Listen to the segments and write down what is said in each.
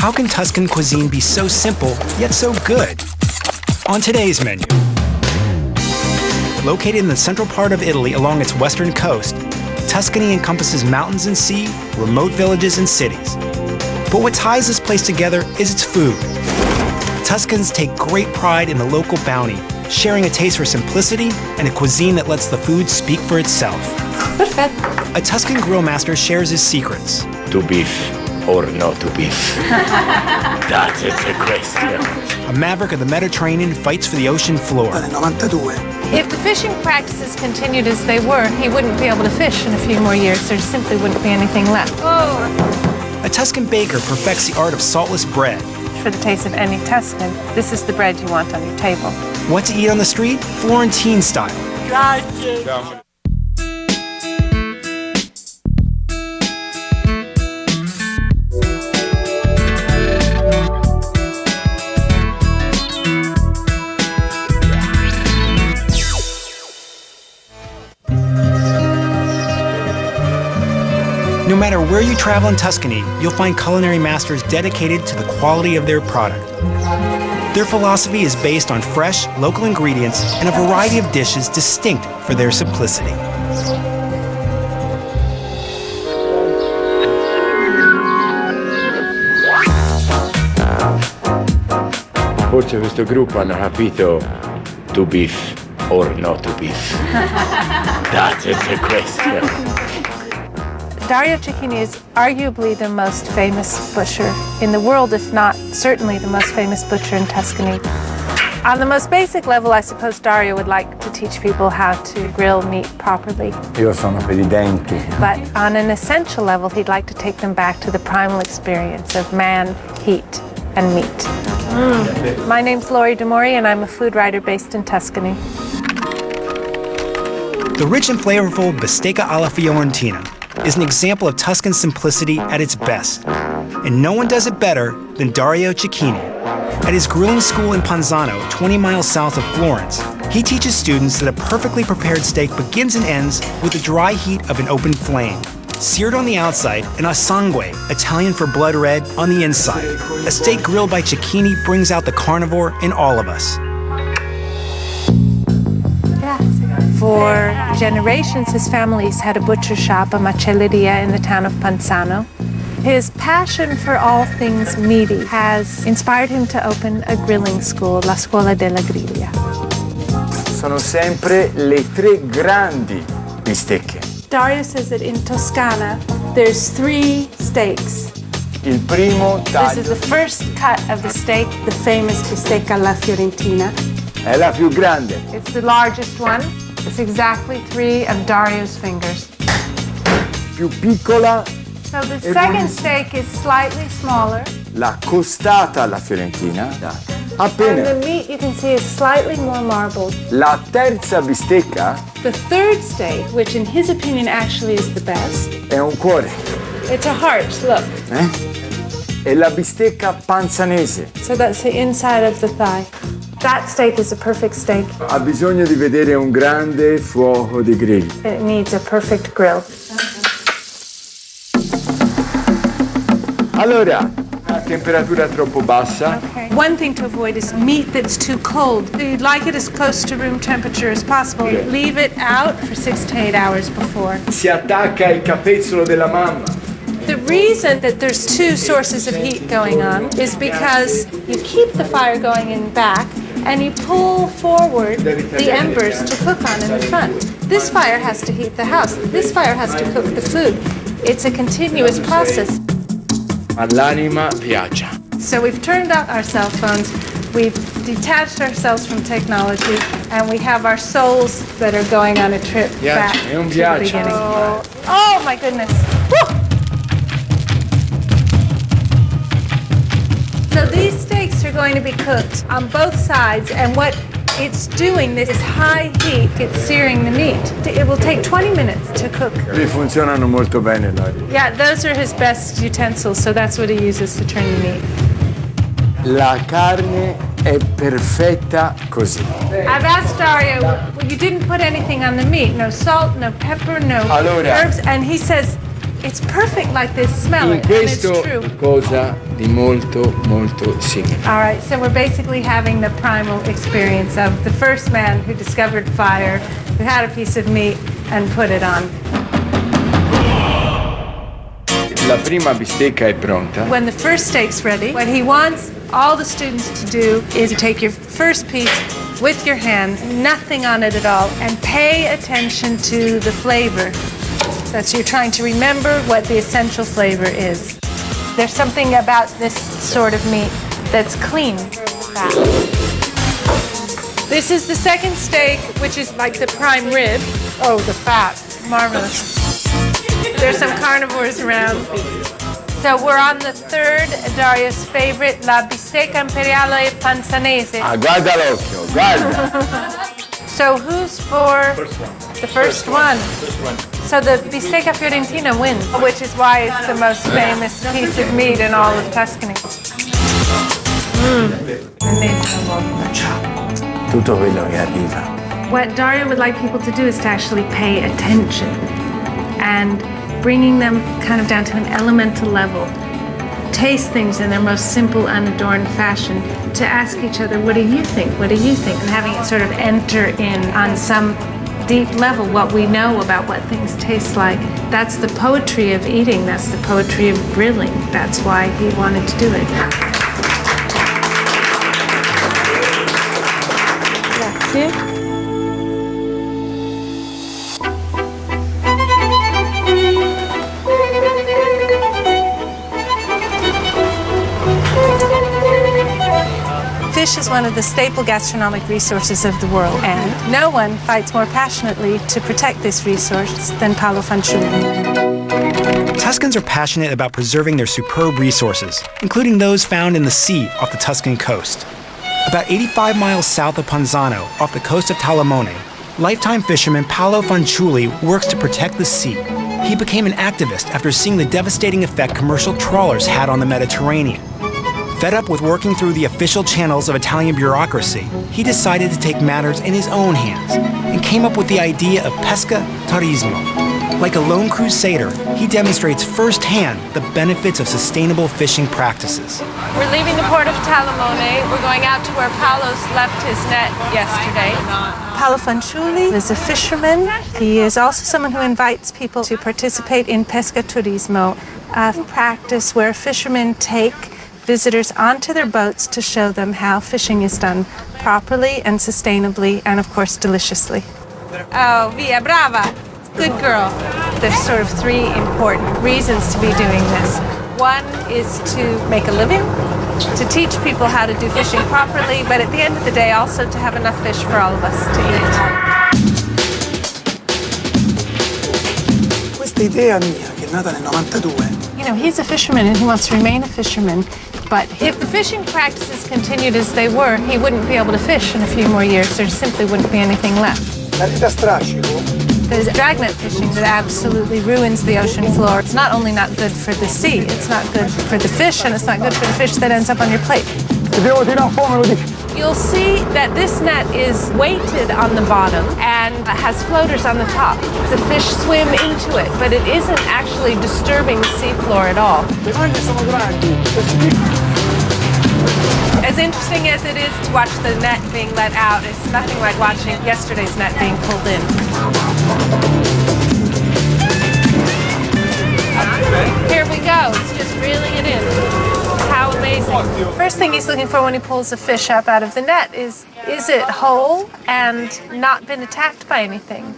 how can Tuscan cuisine be so simple, yet so good? On today's menu. Located in the central part of Italy along its western coast, Tuscany encompasses mountains and sea, remote villages and cities. But what ties this place together is its food. Tuscans take great pride in the local bounty, sharing a taste for simplicity and a cuisine that lets the food speak for itself. Perfetto. A Tuscan grill master shares his secrets. To beef or not to beef? That is the question. A maverick of the Mediterranean fights for the ocean floor. If the fishing practices continued as they were, he wouldn't be able to fish in a few more years. There simply wouldn't be anything left. Oh! A Tuscan baker perfects the art of saltless bread. For the taste of any Tuscan, this is the bread you want on your table. What to eat on the street? Florentine style. Grazie. No matter where you travel in Tuscany, you'll find culinary masters dedicated to the quality of their product. Their philosophy is based on fresh, local ingredients and a variety of dishes distinct for their simplicity. Forse questo gruppo hanno capito to beef or not to beef. That is the question. Dario Cecchini is arguably the most famous butcher in the world, if not certainly the most famous butcher in Tuscany. On the most basic level, I suppose Dario would like to teach people how to grill meat properly. Io sono per I denti. But on an essential level, he'd like to take them back to the primal experience of man, heat, and meat. My name's Lori DeMori, and I'm a food writer based in Tuscany. The rich and flavorful bistecca alla fiorentina is an example of Tuscan simplicity at its best. And no one does it better than Dario Cecchini. At his grilling school in Panzano, 20 miles south of Florence, he teaches students that a perfectly prepared steak begins and ends with the dry heat of an open flame. Seared on the outside and a sangue, Italian for blood red, on the inside. A steak grilled by Cecchini brings out the carnivore in all of us. For generations, his family's had a butcher shop, a macelleria, in the town of Panzano. His passion for all things meaty has inspired him to open a grilling school, La Scuola della Griglia. Sono sempre le tre grandi bistecche. Dario says that in Toscana, there's 3 steaks. Il primo This taglio is the first cut of the steak, the famous bistecca alla fiorentina. è la più grande. It's the largest one. It's exactly 3 of Dario's fingers. Più piccola, So the second steak is slightly smaller, la costata alla fiorentina. and Appena the meat you can see is slightly more marbled. la terza bistecca The third steak, which in his opinion actually is the best, è un cuore. it's a heart, look. È la bistecca panzanese. So that's the inside of the thigh. That steak is a perfect steak. Ha bisogno di vedere un grande fuoco di grill. It needs a perfect grill. Allora, a temperatura troppo bassa, Okay. One thing to avoid is meat that's too cold. You'd like it as close to room temperature as possible. Leave it out for 6 to 8 hours before. si attacca il capezzolo della mamma. The reason that there's 2 sources of heat going on is because you keep the fire going in back and you pull forward the embers to cook on in the front. This fire has to heat the house. This fire has to cook the food. It's a continuous process. All'anima piace. So we've turned off our cell phones, we've detached ourselves from technology, and we have our souls that are going on a trip back è un to the viaggio. beginning. Oh my goodness. Woo! So these steaks are going to be cooked on both sides, and what it's doing, this high heat, it's searing the meat. It will take 20 minutes to cook. Li funzionano molto bene, Lori. Yeah, those are his best utensils, so that's what he uses to turn the meat. La carne è perfetta così. I've asked Dario, well, you didn't put anything on the meat, no salt, no pepper, no Allora. herbs, and he says It's perfect like this. Smell In it, and it's questo true. cosa di molto molto simile. All right, so we're basically having the primal experience of the first man who discovered fire, who had a piece of meat and put it on. La prima bistecca è pronta. When the first steak's ready, what he wants all the students to do is take your first piece with your hands, nothing on it at all, and pay attention to the flavor. That's you're trying to remember what the essential flavor is. There's something about this sort of meat that's clean. This is the second steak, which is like the prime rib. Oh, the fat. Marvelous. There's some carnivores around. So we're on the third, Dario's favorite, la bistecca imperiale panzanese. Ah, guarda l'occhio, guarda! So who's for the first one? So the bistecca fiorentina wins, which is why it's the most famous piece of meat in all of Tuscany. Tutto quello che arriva. What Dario would like people to do is to actually pay attention and bringing them kind of down to an elemental level. Taste things in their most simple, unadorned fashion, to ask each other, what do you think? What do you think? And having it sort of enter in on some deep level what we know about what things taste like. That's the poetry of eating. That's the poetry of grilling. That's why he wanted to do it. Grazie. Fish is one of the staple gastronomic resources of the world, and no one fights more passionately to protect this resource than Paolo Fanciulli. Tuscans are passionate about preserving their superb resources, including those found in the sea off the Tuscan coast. About 85 miles south of Ponzano, off the coast of Talamone, lifetime fisherman Paolo Fanciulli works to protect the sea. He became an activist after seeing the devastating effect commercial trawlers had on the Mediterranean. Fed up with working through the official channels of Italian bureaucracy, he decided to take matters in his own hands and came up with the idea of pesca turismo. Like a lone crusader, he demonstrates firsthand the benefits of sustainable fishing practices. We're leaving the port of Talamone. We're going out to where Paolo's left his net yesterday. Paolo Fanciulli is a fisherman. He is also someone who invites people to participate in pesca turismo, a practice where fishermen take visitors onto their boats to show them how fishing is done properly and sustainably and, of course, deliciously. Oh, via, brava! Good girl. There's sort of three important reasons to be doing this. One is to make a living, to teach people how to do fishing properly, but at the end of the day, also to have enough fish for all of us to eat. Questa idea mia, che è nata nel 92. You know, he's a fisherman and he wants to remain a fisherman. But if the fishing practices continued as they were, he wouldn't be able to fish in a few more years. There simply wouldn't be anything left. L'attività strascico. There's dragnet fishing that absolutely ruins the ocean floor. It's not only not good for the sea, it's not good for the fish, and it's not good for the fish that ends up on your plate. You'll see that this net is weighted on the bottom and has floaters on the top. The fish swim into it, but it isn't actually disturbing the seafloor at all. As interesting as it is to watch the net being let out, it's nothing like watching yesterday's net being pulled in. Here we go. It's just reeling it in. How amazing. First thing he's looking for when he pulls a fish up out of the net is it whole and not been attacked by anything?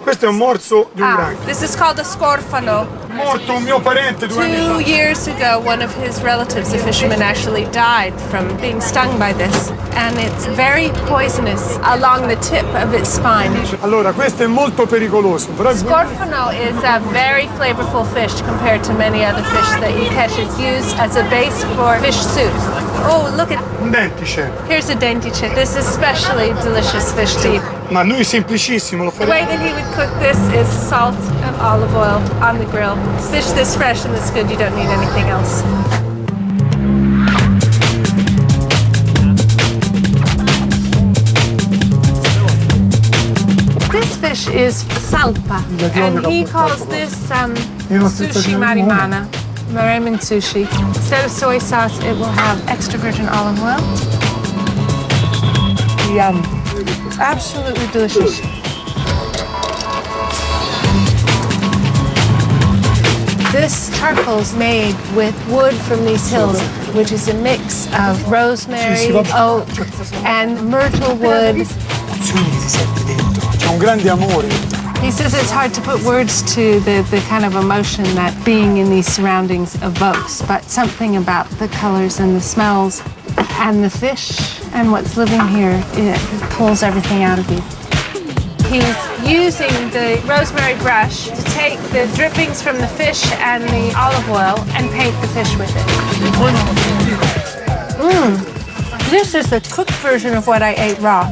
Questo è un morso di un granchio. This is called a scorfano. Morto un mio parente 2 anni 2 fa. years ago, one of his relatives, a fisherman, actually died from being stung by this. And it's very poisonous along the tip of its spine. Allora, questo è molto pericoloso. Però Scorfano is a very flavorful fish compared to many other fish that you catch. It's used as a base for fish soups. Oh, look at... un dentice. Here's a dentice. This is especially delicious fish to eat. Ma lui è semplicissimo, lo The way faremo. that he would cook this is salt and olive oil on the grill. Fish this fresh and this good, you don't need anything else. This fish is salpa, and he calls this sushi marimana, ramen sushi. Instead of soy sauce, it will have extra virgin olive oil. Yum. Absolutely delicious. This charcoal's made with wood from these hills, which is a mix of rosemary, oak, and myrtle wood. C'è un grande amore. He says it's hard to put words to the kind of emotion that being in these surroundings evokes, but something about the colors and the smells and the fish and what's living here, it pulls everything out of you. He's using the rosemary brush to take the drippings from the fish and the olive oil and paint the fish with it. This is the cooked version of what I ate raw.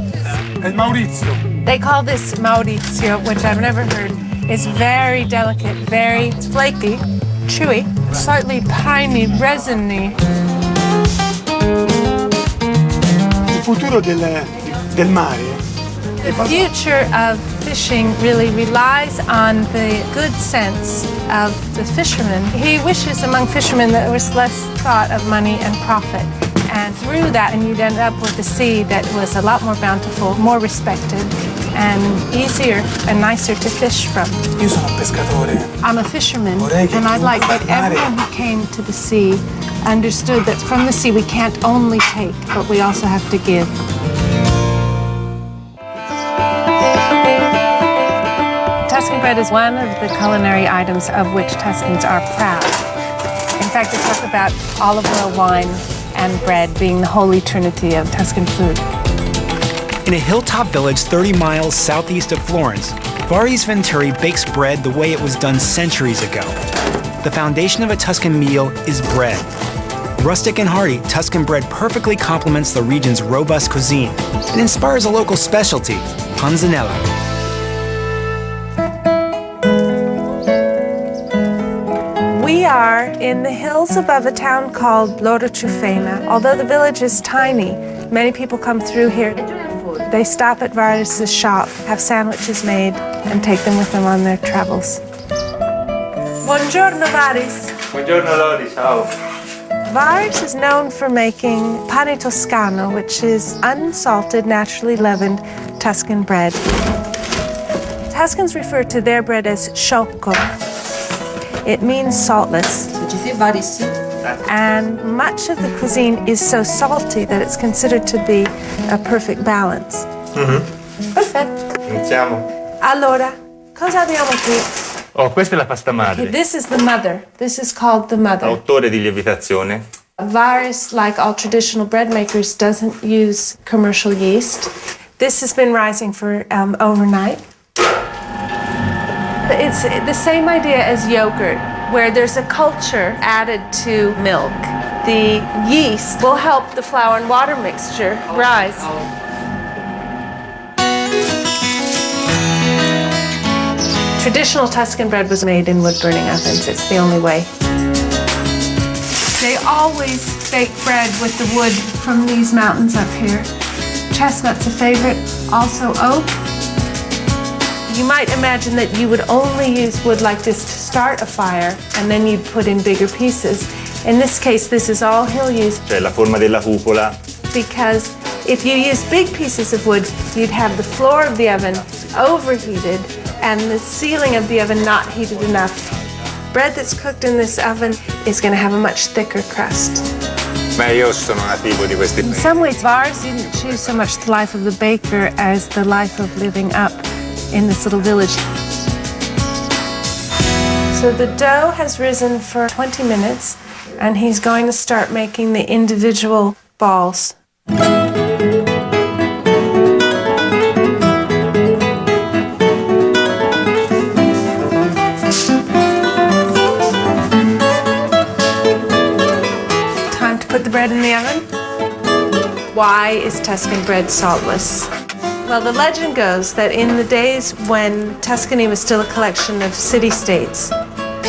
È il Maurizio. They call this Maurizio, which I've never heard. It's very delicate, very flaky, chewy, slightly piney, resiny. Il futuro del mare. The future of fishing really relies on the good sense of the fisherman. He wishes among fishermen that there was less thought of money and profit. And through that, and you'd end up with a sea that was a lot more bountiful, more respected, and easier and nicer to fish from. Io sono un pescatore. I'm a fisherman, and I'd like that everyone who came to the sea understood that from the sea we can't only take, but we also have to give. Tuscan bread is one of the culinary items of which Tuscans are proud. In fact, they talk about olive oil, wine, and bread being the holy trinity of Tuscan food. In a hilltop village 30 miles southeast of Florence, Vari's Venturi bakes bread the way it was done centuries ago. The foundation of a Tuscan meal is bread. Rustic and hearty, Tuscan bread perfectly complements the region's robust cuisine and inspires a local specialty, panzanella. We are in the hills above a town called Loro Ciufena. Although the village is tiny, many people come through here. They stop at Varis' shop, have sandwiches made, and take them with them on their travels. Buongiorno, Varis. Buongiorno Lori, ciao. Varis is known for making pane toscano, which is unsalted, naturally leavened Tuscan bread. Tuscans refer to their bread as sciocco. It means saltless. And much of the cuisine is so salty that it's considered to be a perfect balance. Perfetto. Iniziamo. Allora, cosa abbiamo qui? Oh, questa è la pasta madre. This is the mother. This is called the mother. Autore di lievitazione. Varis, like all traditional bread makers, doesn't use commercial yeast. This has been rising for overnight. It's the same idea as yogurt, where there's a culture added to milk. The yeast will help the flour and water mixture rise. Traditional Tuscan bread was made in wood-burning ovens. It's the only way. They always bake bread with the wood from these mountains up here. Chestnut's a favorite, also oak. You might imagine that you would only use wood like this to start a fire, and then you'd put in bigger pieces. In this case, this is all he'll use. Cioè la forma della cupola. Because if you use big pieces of wood, you'd have the floor of the oven overheated and the ceiling of the oven not heated enough. Bread that's cooked in this oven is going to have a much thicker crust. Beh, io sono nativo di questi In some ways, Varis didn't choose so much the life of the baker as the life of living up in this little village. So the dough has risen for 20 minutes, and he's going to start making the individual balls. Time to put the bread in the oven. Why is Tuscan bread saltless? Well, the legend goes that in the days when Tuscany was still a collection of city-states,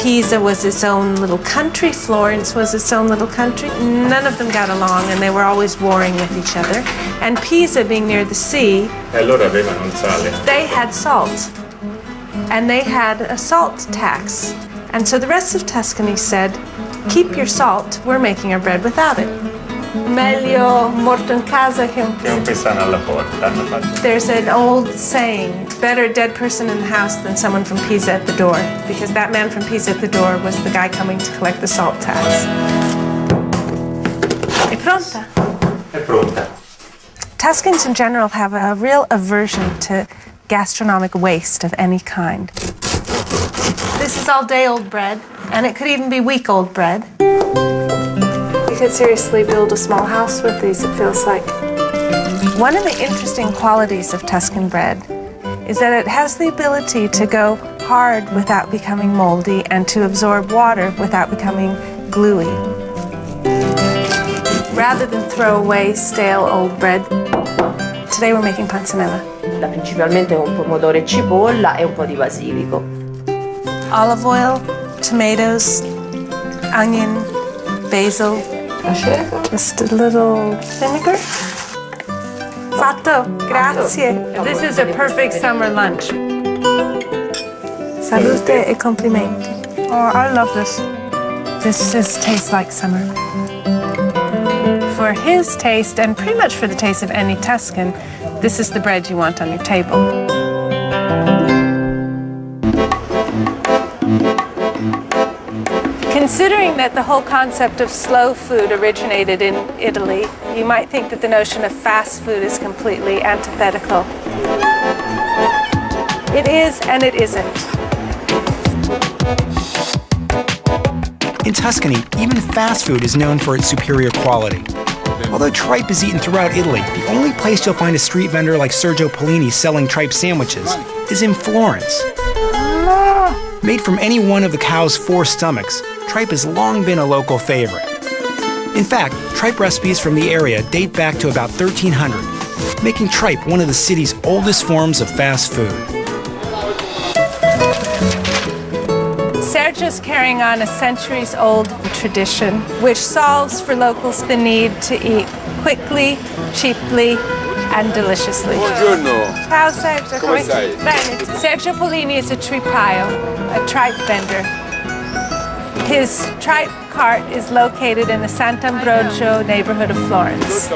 Pisa was its own little country. Florence was its own little country. None of them got along, and they were always warring with each other. And Pisa, being near the sea, E allora avevano il sale. they had salt. And they had a salt tax. And so the rest of Tuscany said, keep your salt, we're making our bread without it. Meglio morto in casa che un Che un pesano alla porta. Hanno fatto. There's an old saying, better a dead person in the house than someone from Pisa at the door, because that man from Pisa at the door was the guy coming to collect the salt tax. È pronta? È pronta. Tuscans in general have a real aversion to gastronomic waste of any kind. This is all day-old bread, and it could even be week-old bread. You could seriously build a small house with these, it feels like. One of the interesting qualities of Tuscan bread is that it has the ability to go hard without becoming moldy and to absorb water without becoming gluey. Rather than throw away stale old bread, today we're making panzanella. Principalmente con pomodoro e cipolla e un po' di basilico. Olive oil, tomatoes, onion, basil, just a little vinegar. Fatto, grazie. This is a perfect summer lunch. Salute e complimenti. Oh, I love this. This just tastes like summer. For his taste, and pretty much for the taste of any Tuscan, this is the bread you want on your table. Considering that the whole concept of slow food originated in Italy, you might think that the notion of fast food is completely antithetical. It is and it isn't. In Tuscany, even fast food is known for its superior quality. Although tripe is eaten throughout Italy, the only place you'll find a street vendor like Sergio Polini selling tripe sandwiches is in Florence. Made from any one of the cow's 4 stomachs, tripe has long been a local favorite. In fact, tripe recipes from the area date back to about 1300, making tripe one of the city's oldest forms of fast food. Sergio's carrying on a centuries-old tradition, which solves for locals the need to eat quickly, cheaply, and deliciously. Buongiorno. Ciao Sergio, Come stai? Bene. Sergio Polini is a tripaio, a tripe vendor. His tripe cart is located in the Sant'Ambrogio neighborhood of Florence.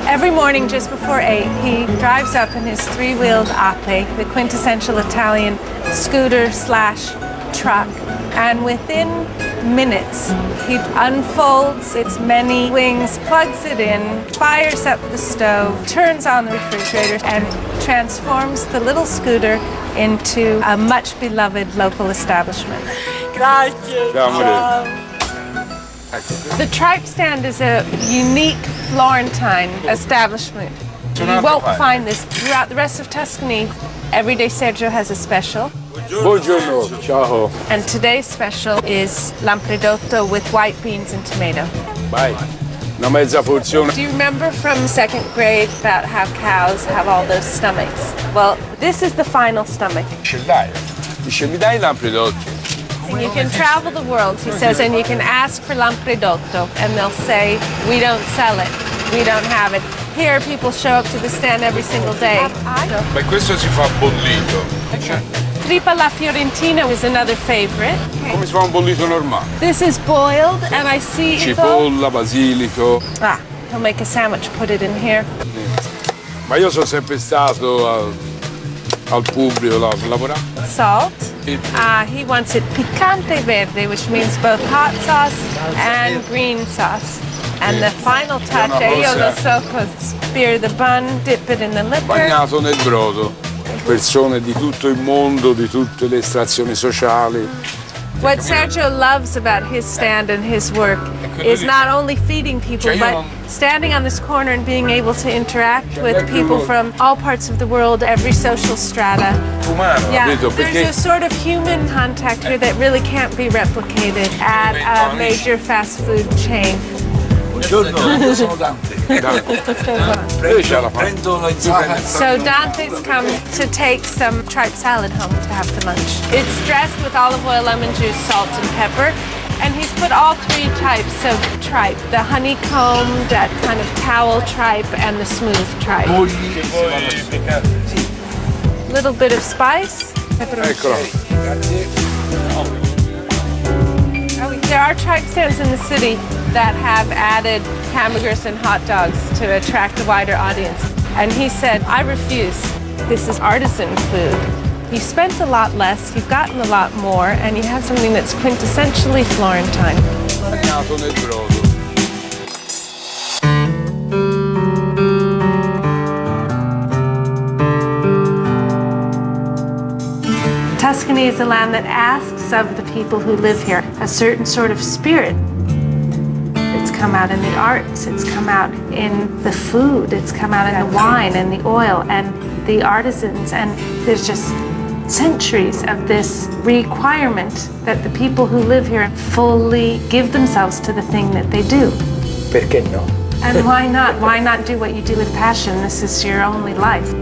Every morning just before 8, he drives up in his 3-wheeled ape, the quintessential Italian scooter/truck, and within minutes, he unfolds its many wings, plugs it in, fires up the stove, turns on the refrigerator, and transforms the little scooter into a much beloved local establishment. The tripe stand is a unique Florentine establishment. You won't find this throughout the rest of Tuscany. Every day Sergio has a special. Buongiorno, ciao. And today's special is lampredotto with white beans and tomato. Vai, una mezza porzione. Do you remember from 2nd grade about how cows have all those stomachs? Well, this is the final stomach. Ce l'hai? Dice, mi dai lampredotto? And you can travel the world, he says, and you can ask for lampredotto, and they'll say, we don't sell it, we don't have it. Here, people show up to the stand every single day. Ma questo si fa bollito. Tripa alla fiorentina is another favorite. Come si fa un bollito normale? This is boiled, and I see Cipolla, basilico. Ah, he'll make a sandwich, put it in here. Ma io sono sempre stato al pubblico, lavorare. Salt. He wants it picante verde, which means both hot sauce and green sauce. And the final touch, io lo so, spear the bun, dip it in the liquor. Bagnato nel brodo. Persone di tutto il mondo, di tutte le estrazioni sociali. What Sergio loves about his stand and his work is not only feeding people, but standing on this corner and being able to interact with people from all parts of the world, every social strata. Yeah, there's a sort of human contact here that really can't be replicated at a major fast food chain. Buongiorno, sono Dante. Prendo la insalata. So Dante's come to take some tripe salad home to have for lunch. It's dressed with olive oil, lemon juice, salt, and pepper. And he's put all three types of tripe, the honeycomb, that kind of towel tripe, and the smooth tripe. Little bit of spice. There are tripe stands in the city that have added hamburgers and hot dogs to attract a wider audience. And he said, I refuse. This is artisan food. You spent a lot less, you've gotten a lot more, and you have something that's quintessentially Florentine. Tuscany is a land that asks of the people who live here a certain sort of spirit. It's come out in the arts, it's come out in the food, it's come out in the wine and the oil and the artisans, and there's just centuries of this requirement that the people who live here fully give themselves to the thing that they do. Perché no? And why not? Why not do what you do with passion? This is your only life.